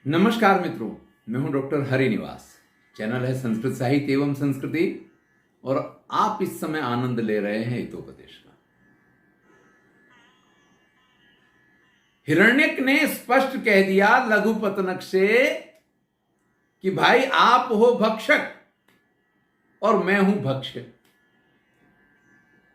नमस्कार मित्रों, मैं हूं डॉक्टर हरिनिवास। चैनल है संस्कृत साहित्य एवं संस्कृति और आप इस समय आनंद ले रहे हैं हितोपदेश का। हिरण्यक ने स्पष्ट कह दिया लघुपतनक से कि भाई आप हो भक्षक और मैं हूं भक्ष्य।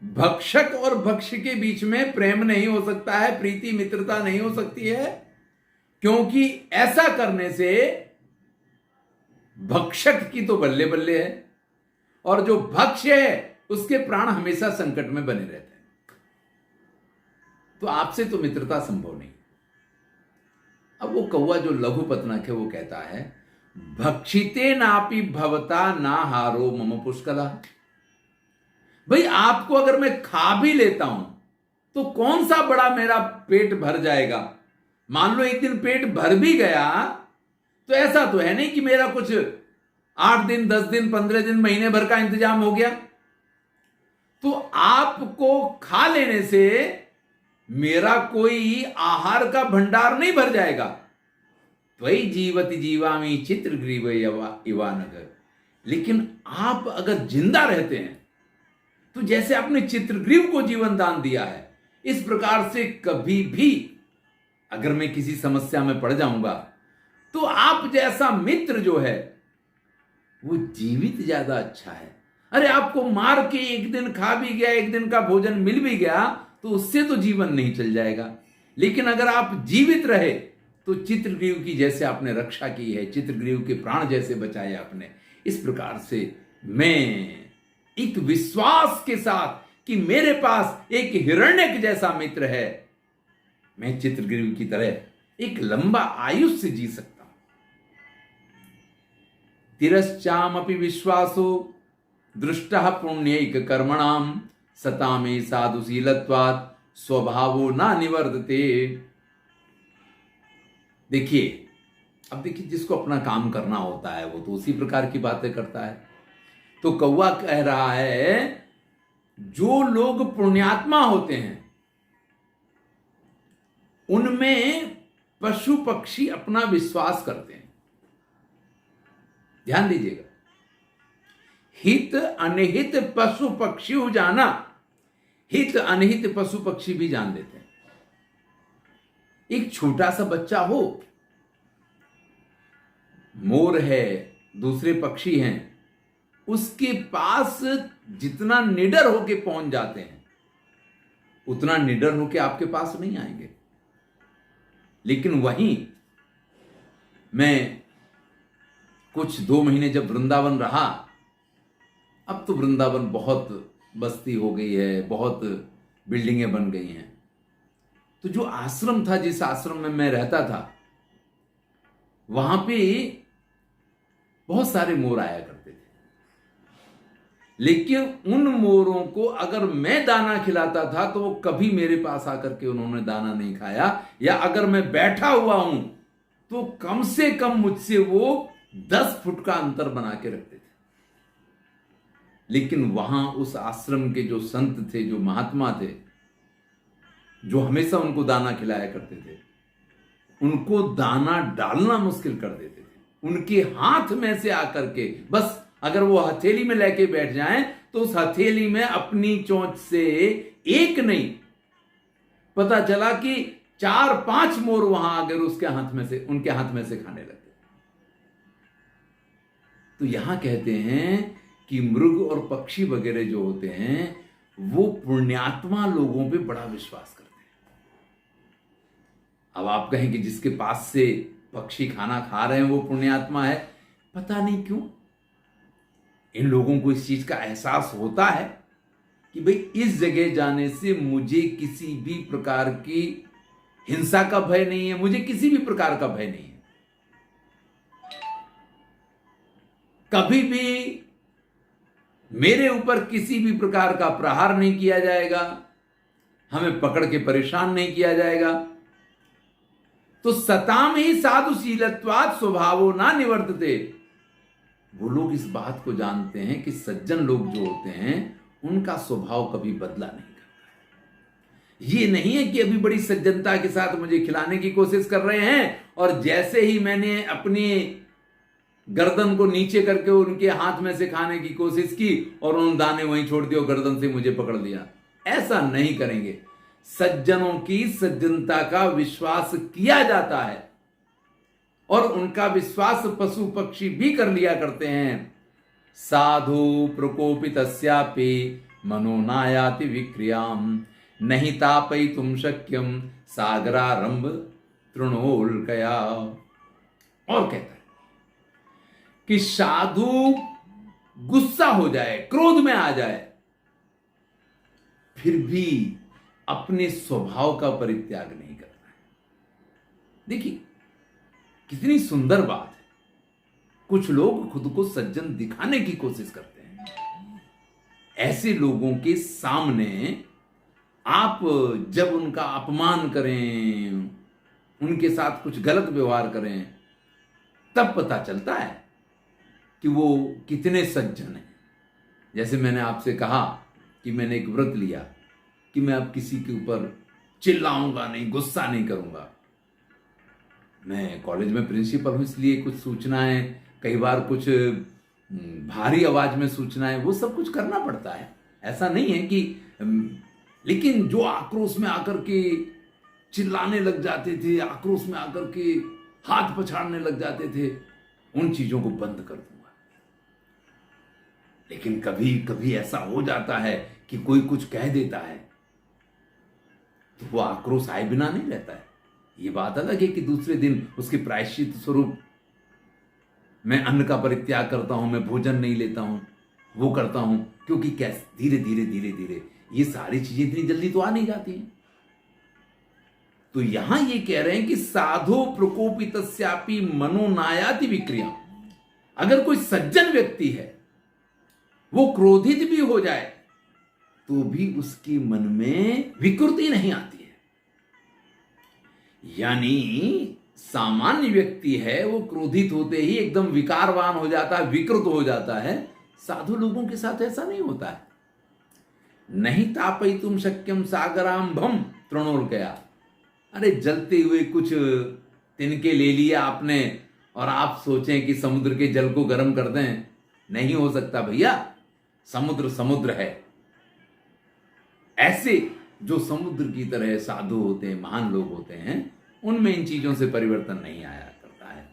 भक्षक और भक्ष्य के बीच में प्रेम नहीं हो सकता है, प्रीति मित्रता नहीं हो सकती है, क्योंकि ऐसा करने से भक्षक की तो बल्ले बल्ले है और जो भक्ष्य है उसके प्राण हमेशा संकट में बने रहते हैं। तो आपसे तो मित्रता संभव नहीं। अब वो कौवा जो लघुपतनक है वो कहता है भक्षिते नापि भवता ना हारो मम पुष्कला। भाई आपको अगर मैं खा भी लेता हूं तो कौन सा बड़ा मेरा पेट भर जाएगा। मान लो एक दिन पेट भर भी गया तो ऐसा तो है नहीं कि मेरा कुछ 8 दिन 10 दिन 15 दिन महीने भर का इंतजाम हो गया। तो आपको खा लेने से मेरा कोई आहार का भंडार नहीं भर जाएगा। त्वयि जीवति जीवामि चित्रग्रीव इवानघ। लेकिन आप अगर जिंदा रहते हैं तो जैसे आपने चित्रग्रीव को जीवन दान दिया है, इस प्रकार से कभी भी अगर मैं किसी समस्या में पड़ जाऊंगा तो आप जैसा मित्र जो है वो जीवित ज्यादा अच्छा है। अरे आपको मार के एक दिन खा भी गया, एक दिन का भोजन मिल भी गया तो उससे तो जीवन नहीं चल जाएगा। लेकिन अगर आप जीवित रहे तो चित्रग्रीव की जैसे आपने रक्षा की है, चित्रग्रीव के प्राण जैसे बचाए आपने, इस प्रकार से मैं एक विश्वास के साथ कि मेरे पास एक हिरण्यक जैसा मित्र है, मैं चित्रग्रीव की तरह एक लंबा आयुष्य जी सकता हूं। तिरश्चामपि विश्वासो दृष्टः पुण्यैक कर्मणाम सतामे साधुशीलत्वात् स्वभावो ना निवर्तते। देखिए, अब देखिए जिसको अपना काम करना होता है वो तो उसी प्रकार की बातें करता है। तो कौवा कह रहा है जो लोग पुण्यात्मा होते हैं उनमें पशु पक्षी अपना विश्वास करते हैं। ध्यान दीजिएगा, हित अनहित पशु पक्षी जाना, हित अनहित पशु पक्षी भी जान लेते हैं। एक छोटा सा बच्चा हो, मोर है, दूसरे पक्षी हैं, उसके पास जितना निडर होके पहुंच जाते हैं उतना निडर होके आपके पास नहीं आएंगे। लेकिन वहीं मैं कुछ 2 महीने जब वृंदावन रहा, अब तो वृंदावन बहुत बस्ती हो गई है, बहुत बिल्डिंगें बन गई हैं। तो जो आश्रम था, जिस आश्रम में मैं रहता था, वहां पे बहुत सारे मोर आया करते थे। लेकिन उन मोरों को अगर मैं दाना खिलाता था तो वो कभी मेरे पास आकर के उन्होंने दाना नहीं खाया, या अगर मैं बैठा हुआ हूं तो कम से कम मुझसे वो 10 फुट का अंतर बना के रखते थे। लेकिन वहां उस आश्रम के जो संत थे, जो महात्मा थे, जो हमेशा उनको दाना खिलाया करते थे, उनको दाना डालना मुश्किल कर देते थे। उनके हाथ में से आकर के बस अगर वो हथेली में लेके बैठ जाएं तो उस हथेली में अपनी चोंच से एक नहीं, पता चला कि 4-5 मोर वहां अगर उसके हाथ में से, उनके हाथ में से खाने लगे। तो यहां कहते हैं कि मृग और पक्षी वगैरह जो होते हैं वो पुण्यात्मा लोगों पे बड़ा विश्वास करते हैं। अब आप कहें कि जिसके पास से पक्षी खाना खा रहे हैं वो पुण्यात्मा है, पता नहीं क्यों इन लोगों को इस चीज का एहसास होता है कि भाई इस जगह जाने से मुझे किसी भी प्रकार की हिंसा का भय नहीं है, मुझे किसी भी प्रकार का भय नहीं है। कभी भी मेरे ऊपर किसी भी प्रकार का प्रहार नहीं किया जाएगा, हमें पकड़ के परेशान नहीं किया जाएगा। तो सताम ही साधुशीलत्वात् स्वभावो ना निवर्तते। वो लोग इस बात को जानते हैं कि सज्जन लोग जो होते हैं उनका स्वभाव कभी बदला नहीं करता है। ये नहीं है कि अभी बड़ी सज्जनता के साथ मुझे खिलाने की कोशिश कर रहे हैं और जैसे ही मैंने अपनी गर्दन को नीचे करके उनके हाथ में से खाने की कोशिश की और उन दाने वहीं छोड़ दिए और गर्दन से मुझे पकड़ लिया, ऐसा नहीं करेंगे। सज्जनों की सज्जनता का विश्वास किया जाता है और उनका विश्वास पशु पक्षी भी कर लिया करते हैं। साधु प्रकोपितस्यापि मनो नायाति विक्रियाम नहीं तापयितुं शक्यम सागरारंभ तृणोल्कया। और कहता है कि साधु गुस्सा हो जाए, क्रोध में आ जाए, फिर भी अपने स्वभाव का परित्याग नहीं करना है। देखिए कितनी सुंदर बात है। कुछ लोग खुद को सज्जन दिखाने की कोशिश करते हैं। ऐसे लोगों के सामने आप जब उनका अपमान करें, उनके साथ कुछ गलत व्यवहार करें, तब पता चलता है कि वो कितने सज्जन हैं। जैसे मैंने आपसे कहा कि मैंने एक व्रत लिया कि मैं अब किसी के ऊपर चिल्लाऊंगा नहीं, गुस्सा नहीं करूंगा। मैं कॉलेज में प्रिंसिपल हूं, इसलिए कुछ सूचनाएं, कई बार कुछ भारी आवाज में सूचनाएं, वो सब कुछ करना पड़ता है। ऐसा नहीं है कि लेकिन जो आक्रोश में आकर के चिल्लाने लग जाते थे, आक्रोश में आकर के हाथ पछाड़ने लग जाते थे, उन चीजों को बंद कर दूंगा। लेकिन कभी कभी ऐसा हो जाता है कि कोई कुछ कह देता है तो वो आक्रोश आए बिना नहीं रहता है। ये बात अलग है कि दूसरे दिन उसके प्रायश्चित स्वरूप मैं अन्न का परित्याग करता हूं, मैं भोजन नहीं लेता हूं, वो करता हूं, क्योंकि कैसे धीरे धीरे धीरे धीरे ये सारी चीजें इतनी जल्दी तो आ नहीं जाती हैं। तो यहां ये कह रहे हैं कि साधो प्रकोपितस्यापि मनो नायाति विक्रिया। अगर कोई सज्जन व्यक्ति है, वो क्रोधित भी हो जाए तो भी उसके मन में विकृति नहीं आती है। यानी सामान्य व्यक्ति है, वो क्रोधित होते ही एकदम विकारवान हो जाता है, विकृत हो जाता है। साधु लोगों के साथ ऐसा नहीं होता है। नहीं तापयितुं शक्यम सागरांभम तृणोल्कया। अरे जलते हुए कुछ तिनके ले लिया आपने और आप सोचें कि समुद्र के जल को गर्म कर दें, नहीं हो सकता भैया। समुद्र समुद्र है। ऐसे जो समुद्र की तरह साधु होते हैं, महान लोग होते हैं, उनमें इन चीजों से परिवर्तन नहीं आया करता है।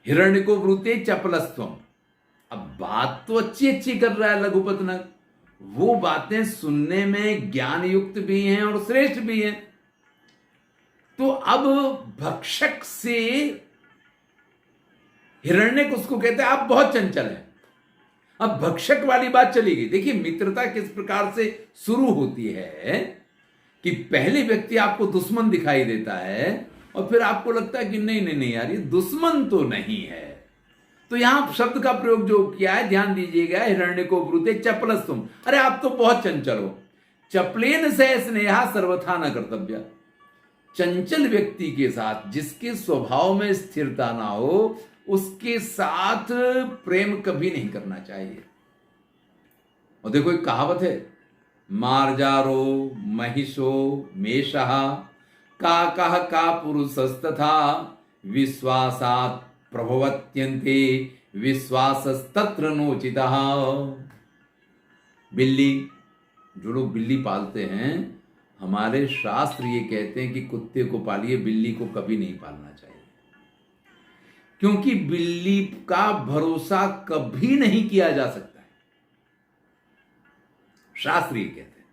हिरण्यको ब्रूते चपलस्त्वम। अब बात तो अच्छी अच्छी कर रहा है लघुपतनक, वो बातें सुनने में ज्ञान युक्त भी हैं और श्रेष्ठ भी हैं। तो अब भक्षक से हिरण्यक उसको कहते हैं आप बहुत चंचल हैं। अब भक्षक वाली बात चली गई। देखिए मित्रता किस प्रकार से शुरू होती है कि पहले व्यक्ति आपको दुश्मन दिखाई देता है और फिर आपको लगता है कि नहीं नहीं नहीं यार, ये दुश्मन तो नहीं है। तो यहां शब्द का प्रयोग जो किया है ध्यान दीजिएगा, हिरण्यको ब्रूते चपलस्तुम। अरे आप तो बहुत चंचल हो। चपलेन से स्नेहा सर्वथा न कर्तव्य। चंचल व्यक्ति के साथ, जिसके स्वभाव में स्थिरता ना हो, उसके साथ प्रेम कभी नहीं करना चाहिए। और देखो एक कहावत है, मार्जारो महिषो मेषः काकः का पुरुषस्तथा विश्वासात् प्रभवत्यन्ते विश्वासस्तत्र नोचितः। बिल्ली, जो लोग बिल्ली पालते हैं, हमारे शास्त्र ये कहते हैं कि कुत्ते को पालिए, बिल्ली को कभी नहीं पालना चाहिए, क्योंकि बिल्ली का भरोसा कभी नहीं किया जा सकता है। शास्त्र ये कहते हैं।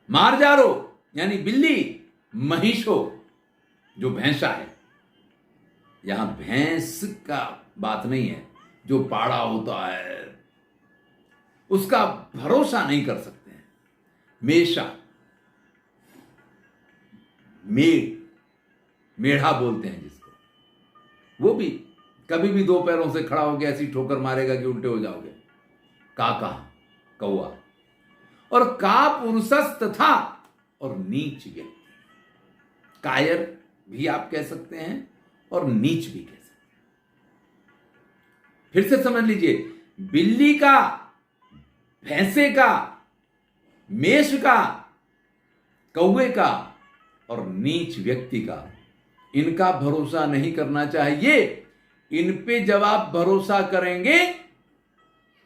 मार्जारो यानी बिल्ली, महिषो जो भैंसा है, यहां भैंस का बात नहीं है, जो पाड़ा होता है उसका भरोसा नहीं कर सकते हैं। मेषा, मेढ़ा बोलते हैं जिसको, वो भी कभी भी दो पैरों से खड़ा होकर ऐसी ठोकर मारेगा कि उल्टे हो जाओगे। काका, कौआ। और का पुरुषस तथा, और नीच व्यक्ति, कायर भी आप कह सकते हैं और नीच भी कह सकते हैं। फिर से समझ लीजिए, बिल्ली का, भैंसे का मेष का, कौवे का और नीच व्यक्ति का, इनका भरोसा नहीं करना चाहिए। इन पे जब आप भरोसा करेंगे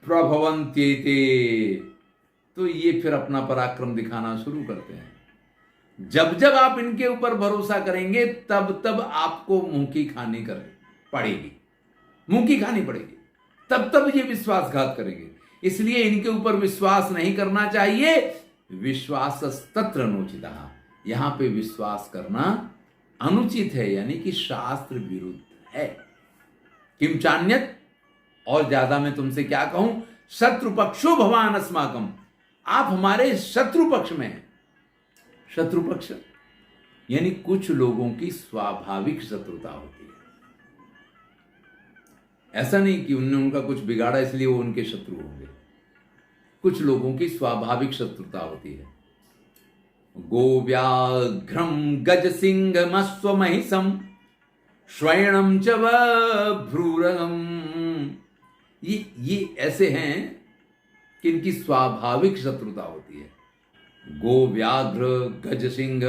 प्रभवन्त्येते, तो ये फिर अपना पराक्रम दिखाना शुरू करते हैं। जब जब आप इनके ऊपर भरोसा करेंगे तब तब आपको मुंह की खानी पड़ेगी, मुंह की खानी पड़ेगी, तब तब ये विश्वासघात करेंगे। इसलिए इनके ऊपर विश्वास नहीं करना चाहिए। विश्वास तत्र अनुचितः, यहां पे विश्वास करना अनुचित है, यानी कि शास्त्र विरुद्ध है। किम चान्यत, और ज्यादा मैं तुमसे क्या कहूं, शत्रु पक्षो भवान अस्माकम, आप हमारे शत्रु पक्ष में हैं। शत्रु पक्ष यानी कुछ लोगों की स्वाभाविक शत्रुता होती है। ऐसा नहीं कि उनने उनका कुछ बिगाड़ा इसलिए वो उनके शत्रु होंगे। कुछ लोगों की स्वाभाविक शत्रुता होती है। गो व्याघ्रम गज सिंह मस्व महिषम श्वैणम च भ्रूरगम, ये ऐसे हैं कि इनकी स्वाभाविक शत्रुता होती है। गो, व्याघ्र, गज सिंह,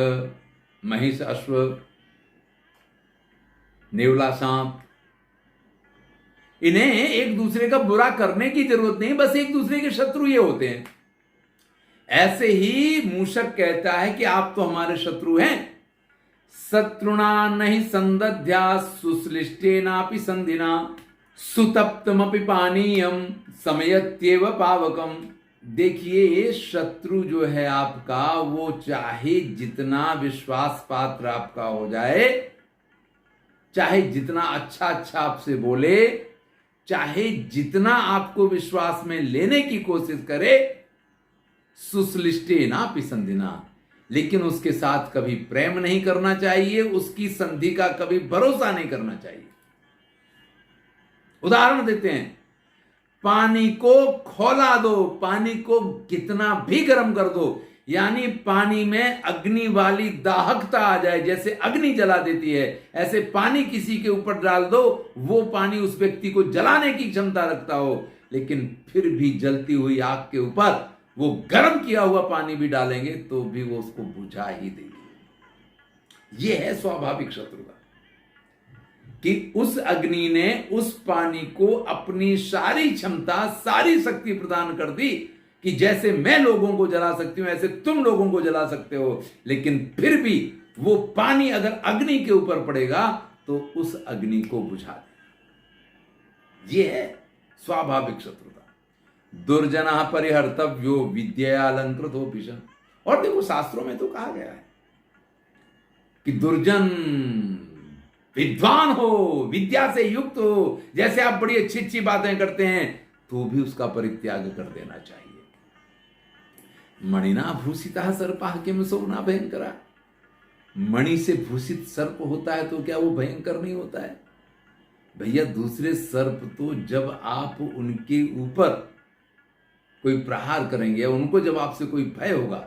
महिष, अश्व, नेवला, सांप, इन्हें एक दूसरे का बुरा करने की जरूरत नहीं, बस एक दूसरे के शत्रु ये होते हैं। ऐसे ही मूषक कहता है कि आप तो हमारे शत्रु हैं। शत्रुणा नहीं संदध्या सुश्लिष्टेनापि संधिना सुतप्तमपि पानीयम समयत्येव पावकम। देखिए, शत्रु जो है आपका, वो चाहे जितना विश्वास पात्र आपका हो जाए, चाहे जितना अच्छा अच्छा आपसे बोले, चाहे जितना आपको विश्वास में लेने की कोशिश करे, सुश्लिष्टेनापि संधिना, लेकिन उसके साथ कभी प्रेम नहीं करना चाहिए, उसकी संधि का कभी भरोसा नहीं करना चाहिए। उदाहरण देते हैं, पानी को खौला दो, पानी को कितना भी गर्म कर दो, यानी पानी में अग्नि वाली दाहकता आ जाए, जैसे अग्नि जला देती है, ऐसे पानी किसी के ऊपर डाल दो, वो पानी उस व्यक्ति को जलाने की क्षमता रखता हो, लेकिन फिर भी जलती हुई आग के ऊपर वो गर्म किया हुआ पानी भी डालेंगे तो भी वो उसको बुझा ही देगी। ये है स्वाभाविक शत्रुता, कि उस अग्नि ने उस पानी को अपनी सारी क्षमता, सारी शक्ति प्रदान कर दी, कि जैसे मैं लोगों को जला सकती हूं ऐसे तुम लोगों को जला सकते हो, लेकिन फिर भी वो पानी अगर अग्नि के ऊपर पड़ेगा तो उस अग्नि को बुझा देगा। ये है स्वाभाविक शत्रुता। दुर्जना परिहर्तव्यो विद्या अलंकृतो भीषण। और देखो, शास्त्रों में तो कहा गया है कि दुर्जन विद्वान हो, विद्या से युक्त हो, जैसे आप बड़ी अच्छी अच्छी बातें करते हैं तो भी उसका परित्याग कर देना चाहिए। मणिना भूषिता सर्पा किम सौना भयंकरा। मणि से भूषित सर्प होता है तो क्या वो भयंकर नहीं होता है? भैया, दूसरे सर्प तो जब आप उनके ऊपर कोई प्रहार करेंगे, उनको जब आपसे कोई भय होगा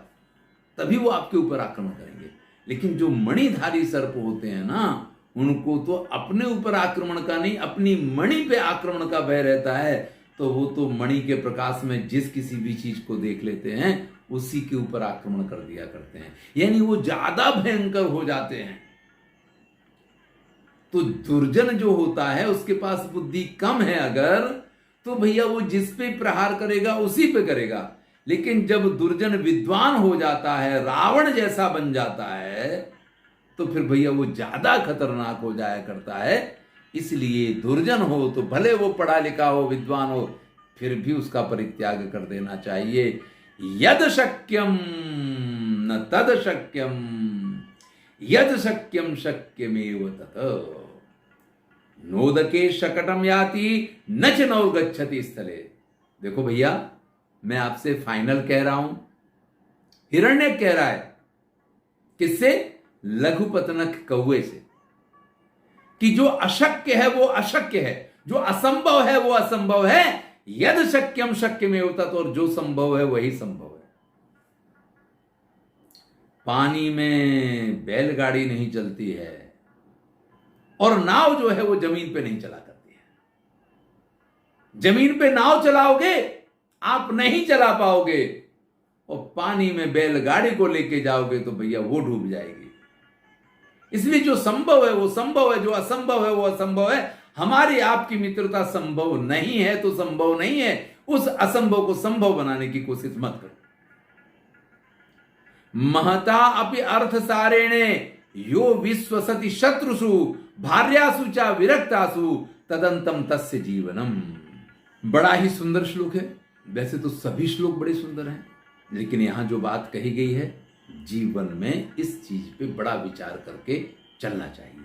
तभी वो आपके ऊपर आक्रमण करेंगे, लेकिन जो मणिधारी सर्प होते हैं ना, उनको तो अपने ऊपर आक्रमण का नहीं, अपनी मणि पे आक्रमण का भय रहता है। तो वो तो मणि के प्रकाश में जिस किसी भी चीज को देख लेते हैं उसी के ऊपर आक्रमण कर दिया करते हैं, यानी वो ज्यादा भयंकर हो जाते हैं। तो दुर्जन जो होता है उसके पास बुद्धि कम है अगर, तो भैया वो जिस पे प्रहार करेगा उसी पे करेगा। लेकिन जब दुर्जन विद्वान हो जाता है, रावण जैसा बन जाता है, तो फिर भैया वो ज्यादा खतरनाक हो जाया करता है। इसलिए दुर्जन हो तो भले वो पढ़ा लिखा हो, विद्वान हो, फिर भी उसका परित्याग कर देना चाहिए। यद शक्यम न तद शक्यम, यद शक्यम शक्यमेव तत्। नोदके शकटम याति न च नौ गच्छति स्थले। देखो भैया, मैं आपसे फाइनल कह रहा हूं, हिरण्यक कह रहा है, किससे? लघुपतनक कौवे से, कि जो अशक्य है वो अशक्य है, जो असंभव है वो असंभव है। यद शक्यम शक्यमेव तत्, और जो संभव है वही संभव है। पानी में बैलगाड़ी नहीं चलती है, और नाव जो है वो जमीन पे नहीं चला करती है। जमीन पे नाव चलाओगे आप नहीं चला पाओगे, और पानी में बैलगाड़ी को लेके जाओगे तो भैया वो डूब जाएगी। इसलिए जो संभव है वो संभव है, जो असंभव है वो असंभव है। हमारी आपकी मित्रता संभव नहीं है तो संभव नहीं है। उस असंभव को संभव बनाने की कोशिश मत करो। महता अपि अर्थ सारेणे यो विश्वसति शत्रुषु भार्यासु चा विरक्तासु तदंतम तस्य जीवनम। बड़ा ही सुंदर श्लोक है। वैसे तो सभी श्लोक बड़े सुंदर हैं, लेकिन यहां जो बात कही गई है, जीवन में इस चीज पे बड़ा विचार करके चलना चाहिए।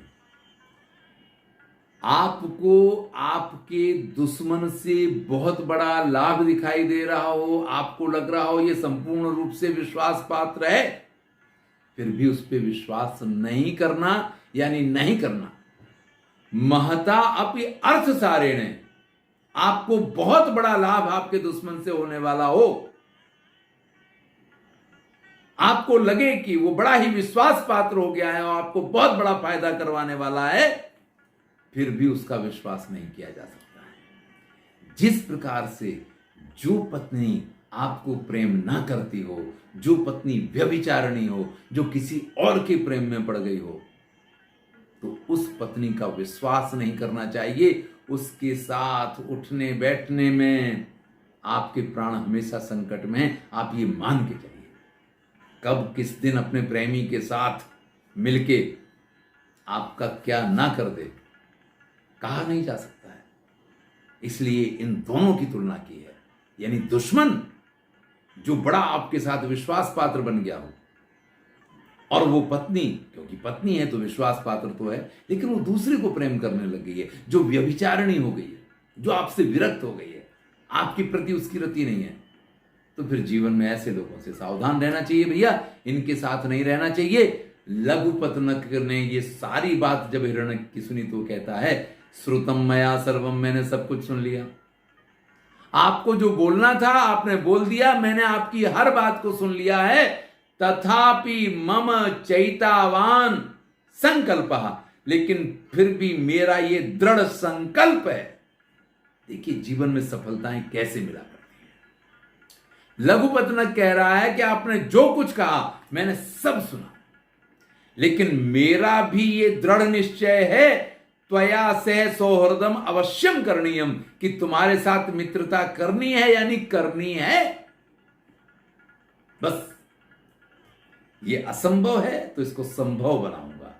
आपको आपके दुश्मन से बहुत बड़ा लाभ दिखाई दे रहा हो, आपको लग रहा हो ये संपूर्ण रूप से विश्वास पात्र है, फिर भी उस पर विश्वास नहीं करना, यानी नहीं करना। महता अपि अर्थ सारेण, आपको बहुत बड़ा लाभ आपके दुश्मन से होने वाला हो, आपको लगे कि वो बड़ा ही विश्वास पात्र हो गया है और आपको बहुत बड़ा फायदा करवाने वाला है, फिर भी उसका विश्वास नहीं किया जा सकता है। जिस प्रकार से जो पत्नी आपको प्रेम ना करती हो, जो पत्नी व्यभिचारिणी हो, जो किसी और के प्रेम में पड़ गई हो, तो उस पत्नी का विश्वास नहीं करना चाहिए। उसके साथ उठने बैठने में आपके प्राण हमेशा संकट में हैं। आप ये मान के चलिए। कब किस दिन अपने प्रेमी के साथ मिलके आपका क्या ना कर दे, कहा नहीं जा सकता है। इसलिए इन दोनों की तुलना की है। यानी दुश्मन जो बड़ा आपके साथ विश्वास पात्र बन गया हो, और वो पत्नी, क्योंकि पत्नी है तो विश्वास पात्र तो है, लेकिन वो दूसरे को प्रेम करने लग गई है, जो व्यभिचारिणी हो गई है, जो आपसे विरक्त हो गई है, आपके प्रति उसकी रति नहीं है, तो फिर जीवन में ऐसे लोगों से सावधान रहना चाहिए भैया। इनके साथ नहीं रहना चाहिए। लघुपतनक ने ये सारी बात जब हिरण्य की सुनी तो कहता है, श्रुतम मया सर्वम, मैंने सब कुछ सुन लिया। आपको जो बोलना था आपने बोल दिया, मैंने आपकी हर बात को सुन लिया है। तथापि मम चैतावान संकल्प, लेकिन फिर भी मेरा ये दृढ़ संकल्प है। देखिए जीवन में सफलताएं कैसे मिला करती हैं। लघुपतनक कह रहा है कि आपने जो कुछ कहा मैंने सब सुना, लेकिन मेरा भी ये दृढ़ निश्चय है, त्वया सह सौहृदम अवश्यम करणीयम, कि तुम्हारे साथ मित्रता करनी है, यानी करनी है। बस ये असंभव है तो इसको संभव बनाऊंगा।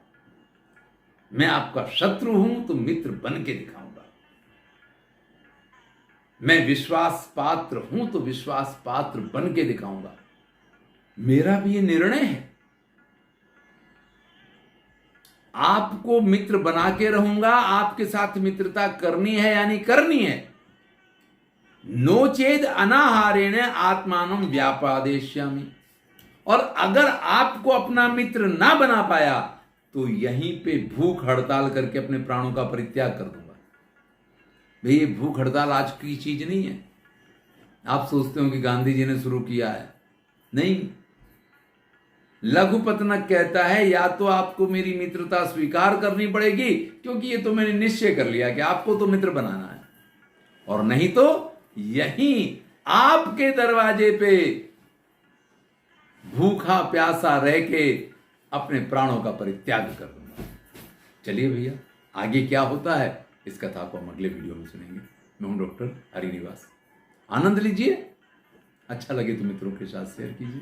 मैं आपका शत्रु हूं तो मित्र बन के दिखाऊंगा। मैं विश्वास पात्र हूं तो विश्वास पात्र बन के दिखाऊंगा। मेरा भी ये निर्णय है। आपको मित्र बना के रहूंगा, आपके साथ मित्रता करनी है, यानी करनी है। नोचेद अनाहारेण आत्मानं व्यापादेष्यामि, और अगर आपको अपना मित्र ना बना पाया तो यहीं पे भूख हड़ताल करके अपने प्राणों का परित्याग कर दूंगा। भाई भूख हड़ताल आज की चीज नहीं है। आप सोचते हो कि गांधी जी ने शुरू किया है, नहीं। लघुपतनक कहता है या तो आपको मेरी मित्रता स्वीकार करनी पड़ेगी, क्योंकि ये तो मैंने निश्चय कर लिया कि आपको तो मित्र बनाना है, और नहीं तो यहीं आपके दरवाजे पे भूखा प्यासा रह के अपने प्राणों का परित्याग कर दूंगा। चलिए भैया, आगे क्या होता है इस कथा को हम अगले वीडियो में सुनेंगे। मैं हूं डॉक्टर हरिनिवास। आनंद लीजिए, अच्छा लगे तो मित्रों के साथ शेयर कीजिए।